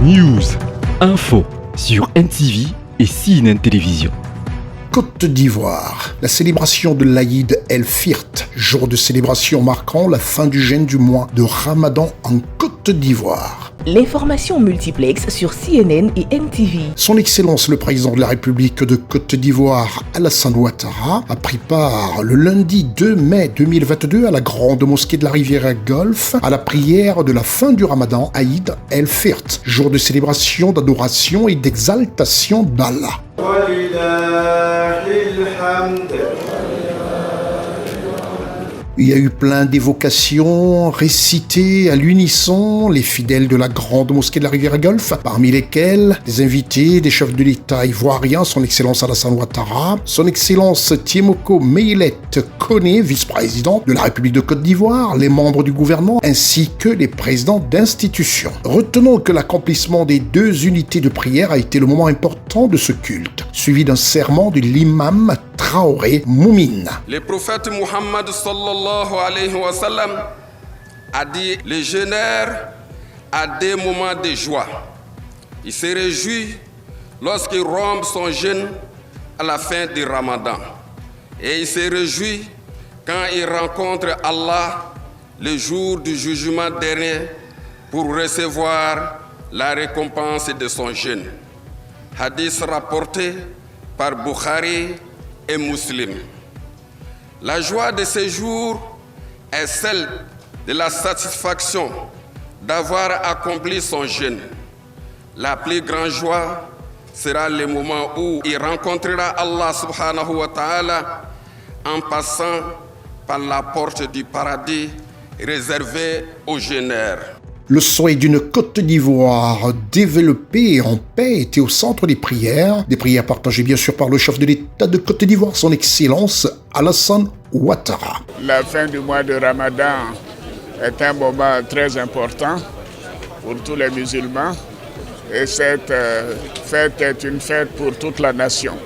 News, info sur NTV et CNN Télévision. Côte d'Ivoire, la célébration de l'Aïd el-Fitr, jour de célébration marquant la fin du jeûne du mois de Ramadan en Côte d'Ivoire. L'information multiplex sur CNN et NTV. Son Excellence le Président de la République de Côte d'Ivoire, Alassane Ouattara, a pris part le lundi 2 mai 2022 à la grande mosquée de la rivière Golfe à la prière de la fin du Ramadan Aïd el-Fitr, jour de célébration, d'adoration et d'exaltation d'Allah. Il y a eu plein d'évocations récitées à l'unisson, les fidèles de la grande mosquée de la rivière Golfe, parmi lesquels des invités, des chefs de l'État ivoirien, son Excellence Alassane Ouattara, son Excellence Tiemoko Meïlet Koné, vice-président de la République de Côte d'Ivoire, les membres du gouvernement, ainsi que les présidents d'institutions. Retenons que l'accomplissement des deux unités de prière a été le moment important de ce culte, suivi d'un serment de l'imam Traoré Moumine. Le prophète Muhammad sallallahu alayhi wa sallam a dit: le jeûneur a des moments de joie. Il se réjouit lorsqu'il rompt son jeûne à la fin du Ramadan. Et il se réjouit quand il rencontre Allah le jour du jugement dernier pour recevoir la récompense de son jeûne. Hadith rapporté par Bukhari et Muslim. La joie de ce jour est celle de la satisfaction d'avoir accompli son jeûne. La plus grande joie sera le moment où il rencontrera Allah subhanahu wa ta'ala en passant par la porte du paradis réservée aux jeûneurs. Le souhait d'une Côte d'Ivoire développée en paix était au centre des prières partagées bien sûr par le chef de l'État de Côte d'Ivoire, son Excellence Alassane Ouattara. La fin du mois de Ramadan est un moment très important pour tous les musulmans et cette fête est une fête pour toute la nation.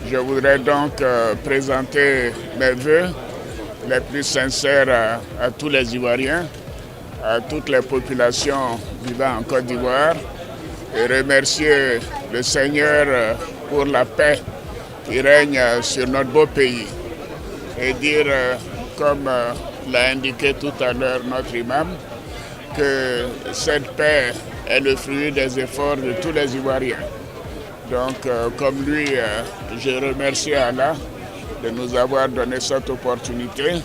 Je voudrais donc présenter mes vœux les plus sincères à tous les Ivoiriens, à toutes les populations vivant en Côte d'Ivoire et remercier le Seigneur pour la paix qui règne sur notre beau pays et dire, comme l'a indiqué tout à l'heure notre imam, que cette paix est le fruit des efforts de tous les Ivoiriens. Donc, comme lui, je remercie Allah de nous avoir donné cette opportunité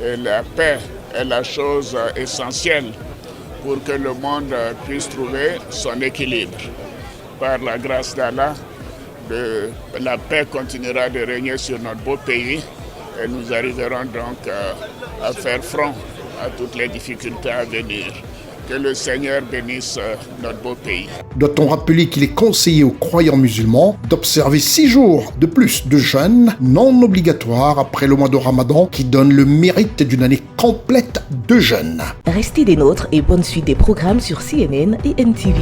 et la paix est la chose essentielle pour que le monde puisse trouver son équilibre. Par la grâce d'Allah, la paix continuera de régner sur notre beau pays et nous arriverons donc à faire front à toutes les difficultés à venir. Que le Seigneur bénisse notre beau pays. Doit-on rappeler qu'il est conseillé aux croyants musulmans d'observer 6 jours de plus de jeûne non obligatoire après le mois de Ramadan qui donne le mérite d'une année complète de jeûne. Restez des nôtres et bonne suite des programmes sur CNN et NTV.